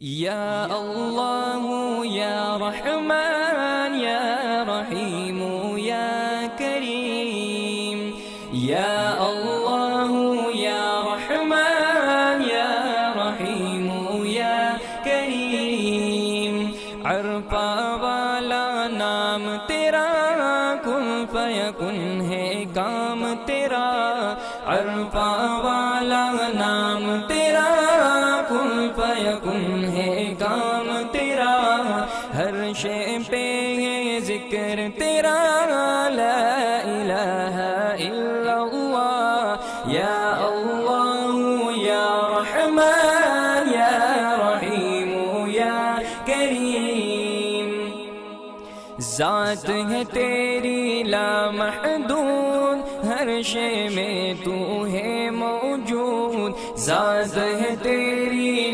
یا اللہ یا رحمان یا رحیم یا کریم، یا اللہ یا رحمان یا رحیم یا کریم، عرفہ والا نام تیرا، کن فیکن ہے کام تیرا، عرفہ والا نام تیرا، کن فیکن ہے کام تیرا، ہر شے پہ ہے ذکر تیرا، لا الہ الا اللہ، یا اللہ یا رحمان یا رحیم یا کریم، ذات ہے تیری لامحدود، ہر شے میں تو ہے موجود، ذات ہے تیری